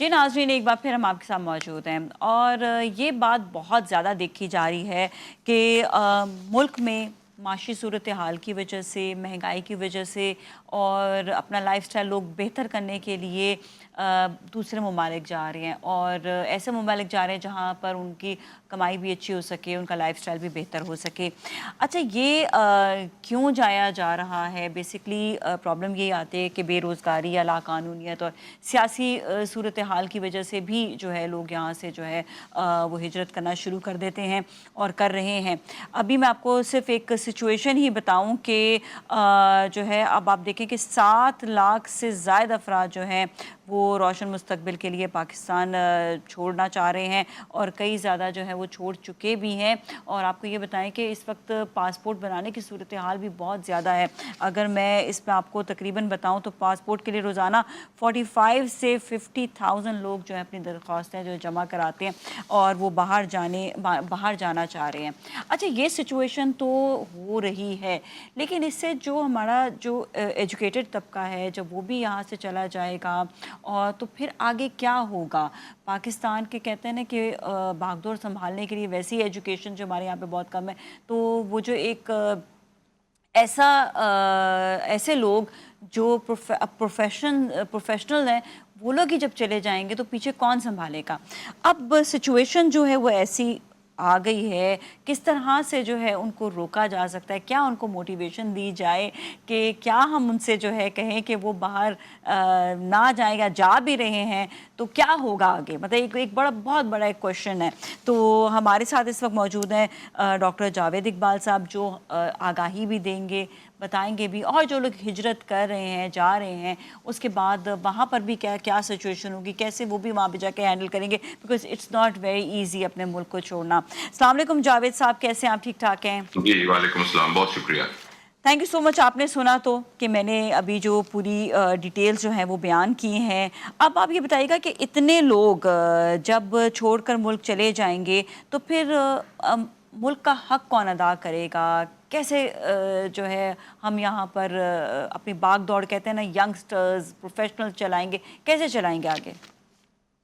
जी नाज़रीन, एक बार फिर हम आपके साथ मौजूद हैं और ये बात बहुत ज़्यादा देखी जा रही है कि मुल्क में माशी सूरत हाल की वजह से, महंगाई की वजह से और अपना लाइफस्टाइल लोग बेहतर करने के लिए दूसरे ममालिक जा रहे हैं और ऐसे ममालिक जा रहे हैं जहाँ पर उनकी कमाई भी अच्छी हो सके, उनका लाइफस्टाइल भी बेहतर हो सके। अच्छा, ये क्यों जाया जा रहा है? बेसिकली प्रॉब्लम ये आती है कि बेरोज़गारी या लाक़ानूनियत और सियासी सूरत हाल की वजह से भी जो है लोग यहाँ से जो है वो हिजरत करना शुरू कर देते हैं और कर रहे हैं। अभी मैं आपको सिर्फ एक सिचुएशन ही बताऊं कि जो है अब आप देखें कि 7 लाख से ज़ायद अफराद जो हैं वो रोशन मुस्तकबिल के लिए पाकिस्तान छोड़ना चाह रहे हैं और कई ज़्यादा जो है वो छोड़ चुके भी हैं। और आपको ये बताएं कि इस वक्त पासपोर्ट बनाने की सूरत हाल भी बहुत ज़्यादा है। अगर मैं इस पर आपको तकरीबन बताऊं तो पासपोर्ट के लिए रोज़ाना 45 से 50,000 लोग जो है अपनी दरख्वास्तें जो जमा कराते हैं और वो बाहर जाना चाह रहे हैं। अच्छा, ये सिचुएशन तो हो रही है, लेकिन इससे जो हमारा जो एजुकेटेड तबका है जब वो भी यहाँ से चला जाएगा और तो फिर आगे क्या होगा? पाकिस्तान के कहते हैं ना कि भागदौड़ संभालने के लिए वैसी एजुकेशन जो हमारे यहाँ पे बहुत कम है, तो वो जो एक ऐसे लोग जो प्रोफेशनल हैं वो लोग ही जब चले जाएंगे तो पीछे कौन संभालेगा? अब सिचुएशन जो है वो ऐसी आ गई है, किस तरह से जो है उनको रोका जा सकता है? क्या उनको मोटिवेशन दी जाए कि क्या हम उनसे जो है कहें कि वो बाहर ना जाएं या जा भी रहे हैं तो क्या होगा आगे? मतलब एक बहुत बड़ा एक क्वेश्चन है। तो हमारे साथ इस वक्त मौजूद हैं डॉक्टर जावेद इकबाल साहब जो आगाही भी देंगे, बताएंगे भी, और जो लोग हिजरत कर रहे हैं, जा रहे हैं, उसके बाद वहाँ पर भी क्या सिचुएशन होगी, कैसे वो भी वहाँ पे जाके हैंडल करेंगे, because it's not very easy अपने मुल्क को छोड़ना। अस्सलाम वालेकुम जावेद साहब, कैसे हैं आप? ठीक ठाक हैं? जी वालेकुम अस्सलाम, बहुत शुक्रिया। Thank you so much. आपने सुना तो कि मैंने अभी जो पूरी डिटेल्स जो हैं वो बयान की हैं। अब आप ये बताइएगा कि इतने लोग जब छोड़कर मुल्क चले जाएंगे तो फिर मुल्क का हक कौन अदा करेगा? कैसे जो है हम यहाँ पर अपनी भाग दौड़, कहते हैं ना, यंगस्टर्स प्रोफेशनल चलाएंगे, कैसे चलाएंगे आगे?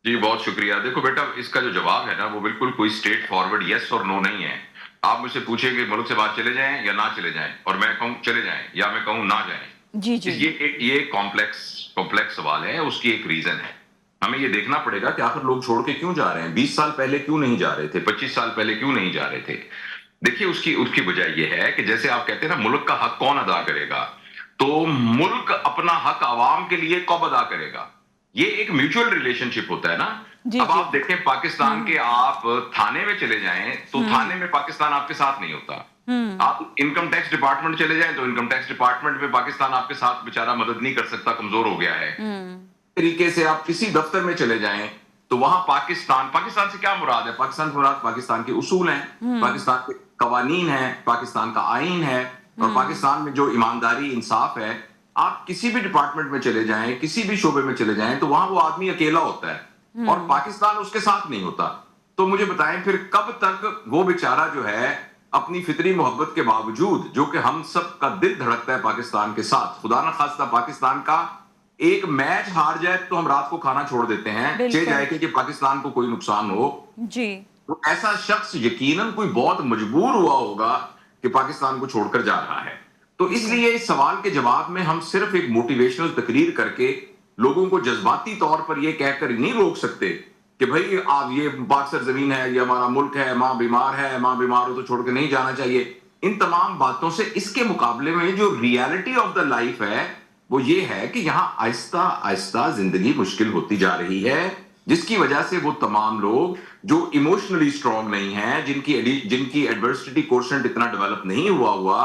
जी बहुत शुक्रिया। देखो बेटा, इसका जो जवाब है ना वो बिल्कुल कोई स्ट्रेट फॉरवर्ड यस और नो नहीं है। आप मुझसे पूछे कि मुल्क से बाहर चले जाएं या ना चले जाएं, और मैं कहूँ चले जाएं या मैं कहूँ ना जाएं, जी जी, ये कॉम्प्लेक्स सवाल है। उसकी एक रीजन है। हमें ये देखना पड़ेगा कि आखिर लोग छोड़ के क्यों जा रहे हैं। 20 साल पहले क्यों नहीं जा रहे थे, 25 साल पहले क्यों नहीं जा रहे थे। देखिए, उसकी वजह यह है कि जैसे आप कहते हैं ना, मुल्क का हक कौन अदा करेगा, तो मुल्क अपना हक आवाम के लिए कब अदा करेगा? ये एक म्यूचुअल रिलेशनशिप होता है ना। अब आप देखें, पाकिस्तान के आप थाने में चले जाएं तो थाने में पाकिस्तान आपके साथ नहीं होता। आप इनकम टैक्स डिपार्टमेंट चले जाएं तो इनकम टैक्स डिपार्टमेंट में पाकिस्तान आपके साथ बेचारा मदद नहीं कर सकता, कमजोर हो गया है। तरीके से आप किसी दफ्तर में चले जाएं तो वहां पाकिस्तान से क्या मुराद है? पाकिस्तान से मुराद पाकिस्तान के उसूल हैं, पाकिस्तान के कवानीन हैं, पाकिस्तान का आईन है, और पाकिस्तान में जो ईमानदारी, इंसाफ है। आप किसी भी डिपार्टमेंट में चले जाएं, किसी भी शोबे में चले जाएं, तो वहां वो आदमी अकेला होता है और पाकिस्तान उसके साथ नहीं होता। तो मुझे बताएं, फिर कब तक वो बेचारा जो है अपनी फितरी मोहब्बत के बावजूद, जो कि हम सब का दिल धड़कता है पाकिस्तान के साथ, खुदा न खास्ता पाकिस्तान का एक मैच हार जाए तो हम रात को खाना छोड़ देते हैं, चाहे जाए कि पाकिस्तान को कोई नुकसान हो जी। तो ऐसा शख्स यकीनन कोई बहुत मजबूर हुआ होगा कि पाकिस्तान को छोड़कर जा रहा है। तो इसलिए इस सवाल के जवाब में हम सिर्फ एक मोटिवेशनल तकरीर करके लोगों को जज्बाती तौर पर यह कहकर नहीं रोक सकते कि भाई आप, ये पाक सरजमीन है, ये हमारा मुल्क है, माँ बीमार है, माँ बीमार हो तो छोड़ के नहीं जाना चाहिए। इन तमाम बातों से इसके मुकाबले में जो रियलिटी ऑफ द लाइफ है वो ये है कि यहाँ आहिस्ता आहिस्ता जिंदगी मुश्किल होती जा रही है, जिसकी वजह से वो तमाम लोग जो इमोशनली स्ट्रांग नहीं हैं, जिनकी एडवर्सिटी कोशेंट इतना डेवलप नहीं हुआ,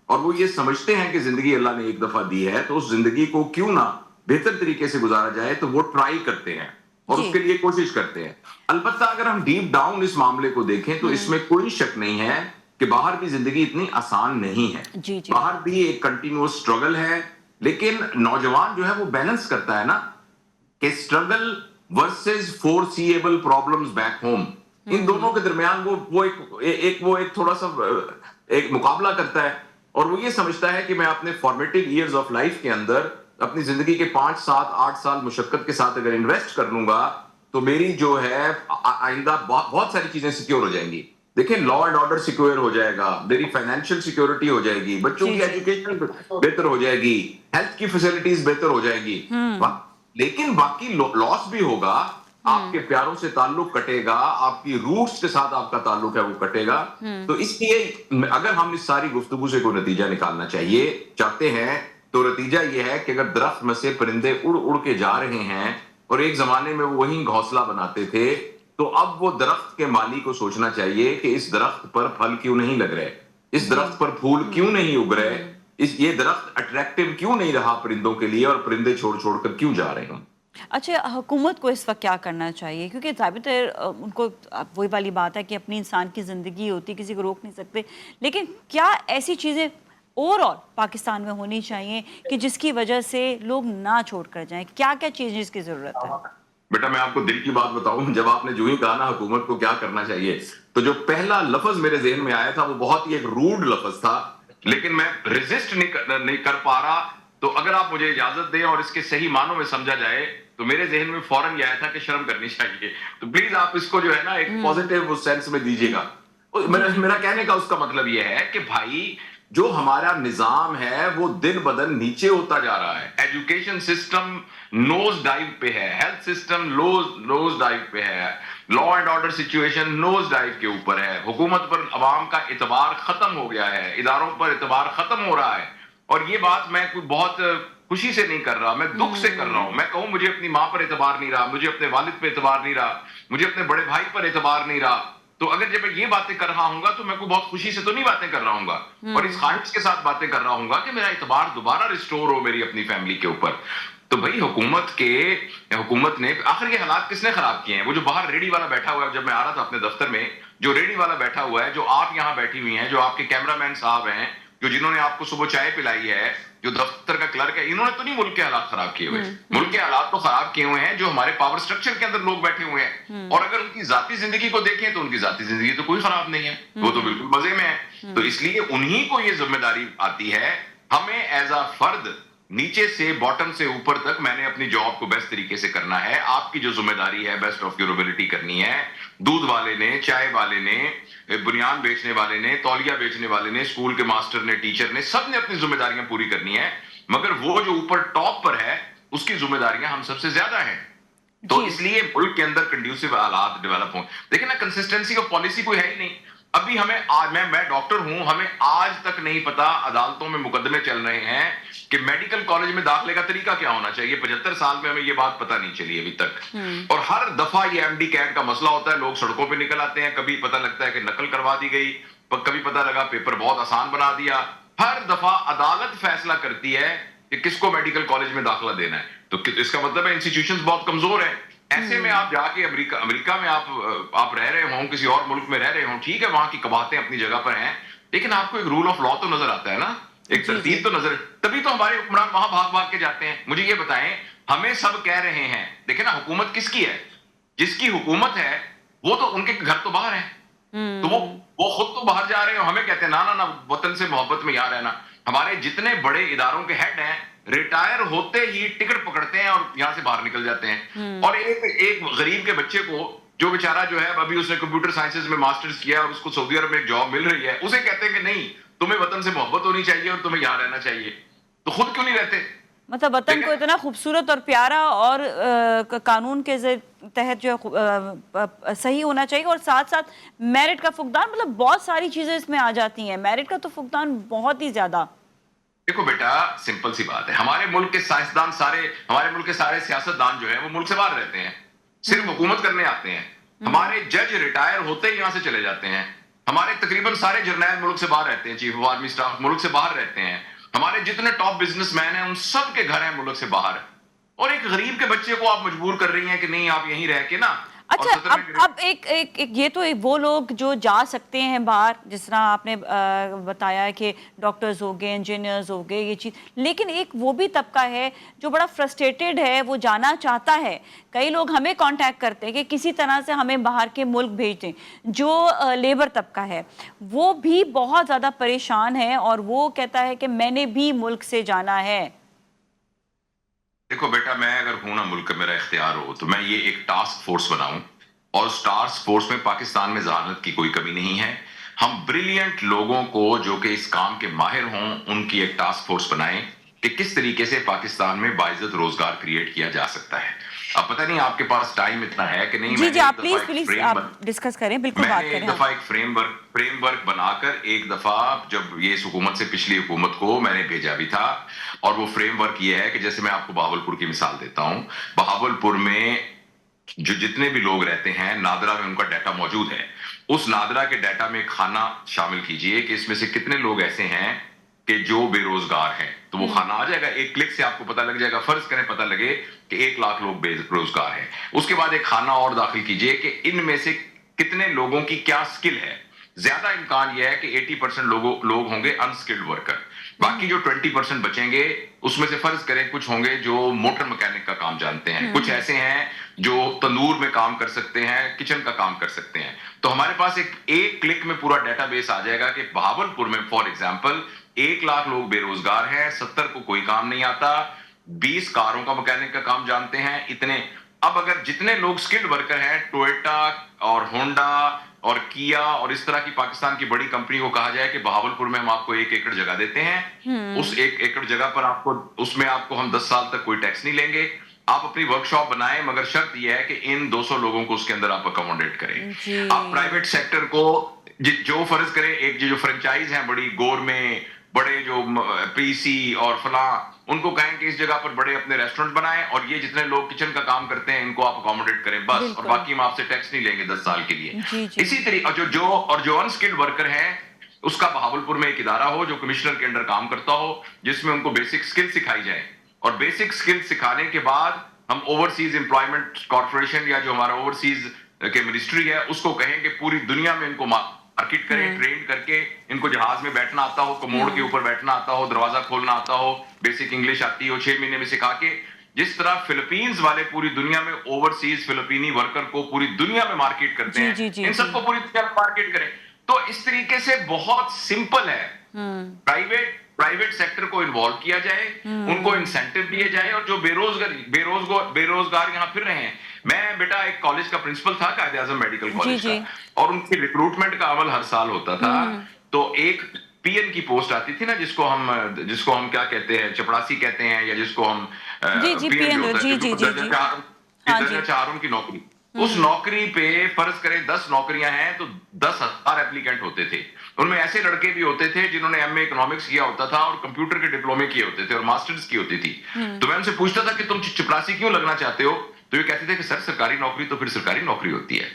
और वो ये समझते हैं कि जिंदगी अल्लाह ने एक दफा दी है तो उस जिंदगी को क्यों ना बेहतर तरीके से गुजारा जाए, तो वो ट्राई करते हैं और उसके लिए कोशिश करते हैं। अलबत्ता अगर हम डीप डाउन इस मामले को देखें तो इसमें कोई शक नहीं है कि बाहर भी जिंदगी इतनी आसान नहीं है। बाहर भी एक कंटिन्यूअस स्ट्रगल है, लेकिन नौजवान जो है वो बैलेंस करता है ना कि struggle versus foreseeable problems back home, इन दोनों के दरमियान वो एक थोड़ा सा एक मुकाबला करता है, और वो ये समझता है कि मैं अपने फॉर्मेटिव ईयर्स ऑफ लाइफ के अंदर अपनी जिंदगी के 5, 7, 8 साल मुशक्कत के साथ अगर इन्वेस्ट कर लूंगा तो मेरी जो है आइंदा बहुत सारी चीजें सिक्योर हो जाएंगी। देखिए, लॉ एंड ऑर्डर सिक्योर हो जाएगा, मेरी फाइनेंशियल सिक्योरिटी हो जाएगी, बच्चों की एजुकेशन बेहतर हो जाएगी, हेल्थ की फैसिलिटीज बेहतर हो जाएगी। लेकिन बाकी लॉस भी होगा, आपके प्यारों से ताल्लुक कटेगा, आपकी रूट्स के साथ आपका ताल्लुक है वो कटेगा। तो इसलिए अगर हम इस सारी गुफ्तगू से कोई नतीजा निकालना चाहते हैं, तो नतीजा ये है कि अगर दरख्त में से परिंदे उड़ उड़ के जा रहे हैं और एक जमाने में वो वही घोंसला बनाते थे, तो अब वो दरख्त के माली को सोचना चाहिए कि इस दरख्त पर फल क्यों नहीं लग रहे, इस दरख्त पर फूल क्यों नहीं उग रहे, ये दरख्त अट्रैक्टिव क्यों नहीं रहा परिंदों के लिए, और परिंदे छोड़ छोड़ कर क्यों जा रहे हैं। अच्छा, हुकूमत को इस वक्त क्या करना चाहिए? क्योंकि ज़ाहिर उनको वही वाली बात है कि अपनी इंसान की ज़िंदगी होती, किसी को रोक नहीं सकते, लेकिन क्या ऐसी चीज़ें ओवरऑल पाकिस्तान में होनी चाहिए कि जिसकी वजह से लोग ना छोड़ कर जाएं? क्या क्या चेंजेस की ज़रूरत है? बेटा, मैं आपको दिल की बात बताऊं, जब आपने जो ही कहा ना हुकूमत को क्या करना चाहिए, तो जो पहला लफ्ज मेरे ज़हन में आया था वो बहुत ही एक रूड लफ्ज था, लेकिन मैं रेजिस्ट नहीं कर पा रहा। तो अगर आप मुझे इजाजत दें और इसके सही मानों में समझा जाए, तो मेरे जहन में फौरन ये आया था कि शर्म करनी चाहिए। तो प्लीज आप इसको जो है ना एक पॉजिटिव सेंस में दीजिएगा। मेरा कहने का उसका मतलब ये है कि भाई, जो हमारा निजाम है वो दिन बदन नीचे होता जा रहा है। एजुकेशन सिस्टम नोज डाइव पे है, हेल्थ सिस्टम नोज डाइव पे है, law and order situation nose dive के ऊपर है, हुकूमत पर अवाम का इतबार खत्म हो गया है, इदारों पर इतबार खत्म हो रहा है। और ये बात मैं कोई बहुत खुशी से नहीं कर रहा, मैं दुख से कर रहा हूं। मैं कहूं मुझे अपनी माँ पर एतबार नहीं रहा, मुझे अपने वालिद पर एतबार नहीं रहा, मुझे अपने बड़े भाई पर एतबार नहीं रहा, तो अगर जब मैं ये बातें कर रहा हूंगा तो मैं कोई बहुत खुशी से तो नहीं बातें कर रहा हूंगा, और इस ख्वाहिश के साथ बातें कर रहा हूंगा कि मेरा एतबार दोबारा रिस्टोर हो मेरी अपनी फैमिली के ऊपर। तो भाई, हुकूमत ने आखिर ये हालात किसने खराब किए हैं? वो जो बाहर रेडी वाला बैठा हुआ है, जब मैं आ रहा था अपने दफ्तर में, जो रेडी वाला बैठा हुआ है, जो आप यहाँ बैठी हुई हैं, जो आपके कैमरामैन साहब हैं, जो जिन्होंने आपको सुबह चाय पिलाई है, जो दफ्तर का क्लर्क है, इन्होंने तो नहीं मुल्क के हालात खराब किए हुए। मुल्क के हालात तो खराब किए हुए हैं जो हमारे पावर स्ट्रक्चर के अंदर लोग बैठे हुए हैं। और अगर उनकी जाती जिंदगी को देखें तो उनकी जाती जिंदगी तो कोई खराब नहीं है, वो तो बिल्कुल मजे में है। तो इसलिए उन्हीं को ये जिम्मेदारी आती है, हमें एज अ फर्द नीचे से बॉटम से ऊपर तक मैंने अपनी जॉब को बेस्ट तरीके से करना है। आपकी जो जिम्मेदारी है बेस्ट ऑफ योर एबिलिटी करनी है। दूध वाले ने, चाय वाले ने, बुनियान बेचने वाले ने, तौलिया बेचने वाले ने, स्कूल के मास्टर ने, टीचर ने, सब ने अपनी जिम्मेदारियां पूरी करनी है। मगर वो जो ऊपर टॉप पर है उसकी जिम्मेदारियां हम सबसे ज्यादा हैं। तो इसलिए मुल्क के अंदर कंड्यूसिव हालात डेवलप हों। देखिए ना, कंसिस्टेंसी ऑफ पॉलिसी कोई है ही नहीं। अभी हमें आज, मैं डॉक्टर हूं, हमें आज तक नहीं पता, अदालतों में मुकदमे चल रहे हैं कि मेडिकल कॉलेज में दाखिले का तरीका क्या होना चाहिए। 75 साल में हमें ये बात पता नहीं चली अभी तक। और हर दफा ये एमडी कैट का मसला होता है, लोग सड़कों पे निकल आते हैं, कभी पता लगता है कि नकल करवा दी गई, कभी पता लगा पेपर बहुत आसान बना दिया। हर दफा अदालत फैसला करती है कि किसको मेडिकल कॉलेज में दाखिला देना है। तो इसका मतलब है इंस्टीट्यूशंस बहुत कमजोर है। ऐसे में आप जाके अमेरिका में आप रह रहे हो, किसी और मुल्क में रह रहे हो, ठीक है, वहां की कबातें अपनी जगह पर हैं, लेकिन आपको एक रूल ऑफ लॉ तो नजर आता है ना, एक तरतीब तो नजर, तभी तो हमारे हुक्मरान वहां भाग भाग के जाते हैं। मुझे ये बताएं, हमें सब कह रहे हैं, देखिए ना, हुकूमत किसकी है? जिसकी हुकूमत है वो तो, उनके घर तो बाहर है, तो वो खुद तो बाहर जा रहे हो, हमें कहते हैं ना ना ना, वतन से मोहब्बत में यहाँ रहना। हमारे जितने बड़े इदारों के हेड हैं, रिटायर होते ही टिकट पकड़ते हैं और यहां से बाहर निकल जाते हैं। और एक गरीब के बच्चे को, जो बेचारा जो है अभी उसने कंप्यूटर साइंसेज में मास्टर्स किया और उसको सऊदी अरब में एक जॉब मिल रही है, उसे कहते हैं कि नहीं, तुम्हें वतन से मोहब्बत होनी चाहिए और तुम्हें यहां रहना चाहिए, तो खुद क्यों नहीं रहते? मतलब वतन को इतना खूबसूरत और प्यारा और कानून के तहत जो सही होना चाहिए, और साथ साथ मेरिट का फुकदान, मतलब बहुत सारी चीजें इसमें आ जाती हैं। मेरिट का तो फुकदान बहुत ही ज्यादा। देखो बेटा, सिंपल सी बात है, हमारे मुल्क के साइंसदान सारे, हमारे मुल्क के सारे सियासतदान जो है वो मुल्क से बाहर रहते हैं, सिर्फ हुकूमत करने आते हैं। हमारे जज रिटायर होते ही यहां से चले जाते हैं। हमारे तकरीबन सारे जर्नैल मुल्क से बाहर रहते हैं, चीफ ऑफ आर्मी स्टाफ मुल्क से बाहर रहते हैं। हमारे जितने टॉप बिजनेसमैन हैं उन सब के घर हैं मुल्क से बाहर। और एक गरीब के बच्चे को आप मजबूर कर रही हैं कि नहीं, आप यहीं रह के ना। अच्छा, अब एक ये तो वो लोग जो जा सकते हैं बाहर, जिस तरह आपने बताया कि डॉक्टर्स हो गए, इंजीनियर्स हो गए, ये चीज़, लेकिन एक वो भी तबका है जो बड़ा फ्रस्ट्रेटेड है, वो जाना चाहता है। कई लोग हमें कांटेक्ट करते हैं कि किसी तरह से हमें बाहर के मुल्क भेज दें। जो लेबर तबका है वो भी बहुत ज़्यादा परेशान है और वो कहता है कि मैंने भी मुल्क से जाना है। देखो बेटा, मैं अगर हूं ना, मुल्क मेरा इख्तियार हो, तो मैं ये एक टास्क फोर्स बनाऊं, और उस टास्क फोर्स में पाकिस्तान में जहानत की कोई कमी नहीं है। हम ब्रिलियंट लोगों को जो कि इस काम के माहिर हों, उनकी एक टास्क फोर्स बनाएं कि किस तरीके से पाकिस्तान में बाइज्जत रोजगार क्रिएट किया जा सकता है। अब पता नहीं आपके पास टाइम इतना है कि नहीं। जी जी, मैंने आप एक दफा प्लीज एक प्लीज फ्रेम आप डिस्कस करें, बिल्कुल बात मैंने एक करें आप। दफा एक फ्रेमवर्क बनाकर एक दफा जब ये इस हुकूमत से पिछली हुकूमत को मैंने भेजा भी था। और वो फ्रेमवर्क ये है कि जैसे मैं आपको बहावलपुर की मिसाल देता हूं, बहावलपुर में जो जितने भी लोग रहते हैं, नादरा में उनका डाटा मौजूद है। उस नादरा के डाटा में खाना शामिल कीजिए कि इसमें से कितने लोग ऐसे हैं कि जो बेरोजगार हैं, तो वो खाना आ जाएगा। एक क्लिक से आपको पता लग जाएगा। फर्ज करें पता लगे कि 1 लाख लोग बेरोजगार हैं, उसके बाद एक खाना और दाखिल कीजिए कि इनमें से कितने लोगों की क्या स्किल है। ज्यादा इम्कान यह है कि 80% लोग होंगे अनस्किल्ड वर्कर। बाकी जो 20% बचेंगे, उसमें से फर्ज करें कुछ होंगे जो मोटर मैकेनिक का काम जानते हैं, कुछ ऐसे हैं जो तंदूर में काम कर सकते हैं, किचन का काम कर सकते हैं। तो हमारे पास एक क्लिक में पूरा डेटाबेस आ जाएगा कि बहावलपुर में फॉर एग्जांपल 1 लाख लोग बेरोजगार हैं, 70 को कोई काम नहीं आता, 20 कारों का मैकेनिक का काम जानते हैं, इतने। अब अगर जितने लोग स्किल्ड वर्कर हैं, टोयोटा और होंडा और किया और इस तरह की पाकिस्तान की बड़ी कंपनी को कहा जाए कि बहावलपुर में हम आपको 1 एकड़ जगह देते हैं, उस 1 एकड़ जगह पर आपको, उसमें आपको हम 10 साल तक कोई टैक्स नहीं लेंगे, आप अपनी वर्कशॉप बनाएं, मगर शर्त यह है कि इन 200 लोगों को उसके अंदर आप अकोमोडेट करें। आप प्राइवेट सेक्टर को जो फर्ज करें, एक जो फ्रेंचाइज हैं बड़ी गौर में, बड़े जो पीसी और फला, उनको कहें कि इस जगह पर बड़े अपने रेस्टोरेंट बनाएं, और ये जितने लोग किचन का काम करते हैं इनको आप अकोमोडेट करें बस, और बाकी हम आपसे टैक्स नहीं लेंगे 10 साल के लिए। जी जी इसी तरीके जो अनस्किल्ड वर्कर हैं, उसका बहावलपुर में एक इदारा हो जो कमिश्नर के अंडर काम करता हो, जिसमें उनको बेसिक स्किल सिखाई जाए, और बेसिक स्किल सिखाने के बाद हम ओवरसीज एम्प्लॉयमेंट कॉर्पोरेशन या जो हमारा ओवरसीज के मिनिस्ट्री है उसको कहें कि पूरी दुनिया में इनको मार्केट करें, ट्रेन करके इनको जहाज में बैठना आता हो, कमोड के ऊपर बैठना आता हो, दरवाजा खोलना आता हो, बेसिक इंग्लिश आती हो, 6 महीने में सिखा के, जिस तरह फिलीपींस वाले पूरी दुनिया में ओवरसीज फिलिपीनी वर्कर को पूरी दुनिया में मार्केट करते हैं, इन सबको पूरी दुनिया में मार्केट करें। तो इस तरीके से बहुत सिंपल है। प्राइवेट सेक्टर को इन्वॉल्व किया जाए, उनको इंसेंटिव दिए जाए, और जो बेरोजगार यहाँ फिर रहे हैं। मैं बेटा एक कॉलेज का प्रिंसिपल था, कायदे आजम मेडिकल कॉलेज का, और उनकी रिक्रूटमेंट का अमल हर साल होता था। तो एक पीएन की पोस्ट आती थी ना, जिसको हम क्या कहते हैं, चपरासी कहते हैं, या जिसको हम पीएन दर्जा 4 उनकी नौकरी। उस नौकरी पे फर्ज करें 10 नौकरियां हैं तो 10,000 एप्लीकेंट होते थे। उनमें ऐसे लड़के भी होते थे जिन्होंने एमए इकोनॉमिक्स किया होता था और कंप्यूटर के डिप्लोमे किए होते थे और मास्टर्स की होती थी। तो मैं उनसे पूछता था कि तुम चपरासी क्यों लगना चाहते हो, तो ये कहते थे कि सर सरकारी नौकरी तो फिर सरकारी नौकरी होती है।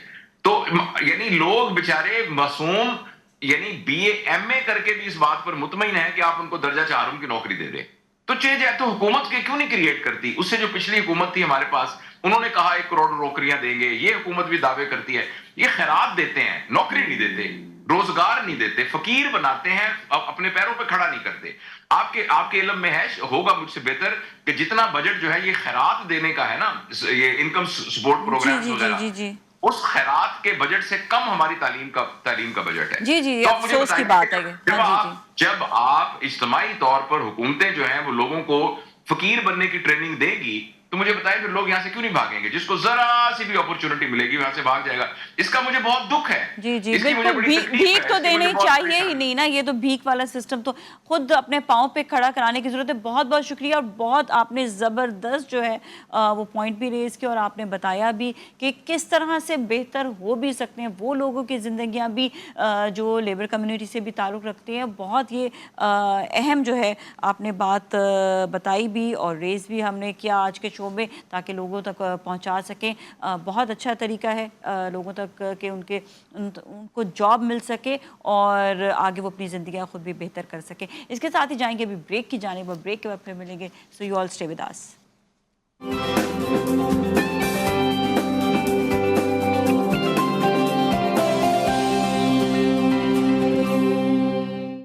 तो यानी लोग बेचारे मासूम, यानी बीए एमए करके भी इस बात पर मुतमईन है कि आप उनको दर्जा 4 की नौकरी दे दें। तो चीज है तो हुकूमत के क्यों नहीं क्रिएट करती? उससे जो पिछली हुकूमत थी हमारे पास, उन्होंने कहा 1 करोड़ नौकरियां देंगे, ये हुकूमत भी दावे करती है। ये खैरात देते हैं, नौकरी नहीं देते, रोजगार नहीं देते, फकीर बनाते हैं, अपने पैरों पे खड़ा नहीं करते। आपके इल्म में है, होगा मुझसे बेहतर, कि जितना बजट जो है ये खैरात देने का है ना, ये इनकम सपोर्ट प्रोग्राम वगैरह, उस खैरात के बजट से कम हमारी तालीम का बजट है। जी जी, तो अफसोस की बात है। जब आप इज्तिमाई तौर पर हुकूमतें जो हैं वो लोगों को फकीर बनने की ट्रेनिंग देगी, तो मुझे बताइए फिर लोग यहाँ से क्यों नहीं भागेंगे? जिसको जरा सी भी अपॉर्चुनिटी मिलेगी वहां से भाग जाएगा। इसका मुझे बहुत दुख है। जी जी, बिल्कुल। भीख तो देनी चाहिए ही नहीं ना, ये तो भीख वाला सिस्टम तो खुद अपने पाँव पे खड़ा कराने की जरूरत है। बहुत बहुत शुक्रिया, और बहुत आपने ज़बरदस्त जो है वो पॉइंट भी रेज किया, और आपने बताया भी कि किस तरह से बेहतर हो भी सकते हैं वो लोगों की ज़िंदगियाँ भी जो लेबर कम्युनिटी से भी ताल्लुक़ रखते हैं। बहुत ये अहम जो है आपने बात बताई भी और रेज भी हमने किया आज के शो में, ताकि लोगों तक पहुंचा सकें। बहुत अच्छा तरीका है लोगों तक कि उनको जॉब मिल सके और आगे वो अपनी ज़िंदगियां खुद भी बेहतर कर सके। इसके साथ ही जाएंगे अभी ब्रेक की जानिब, और ब्रेक के बाद फिर मिलेंगे। So you all stay with us.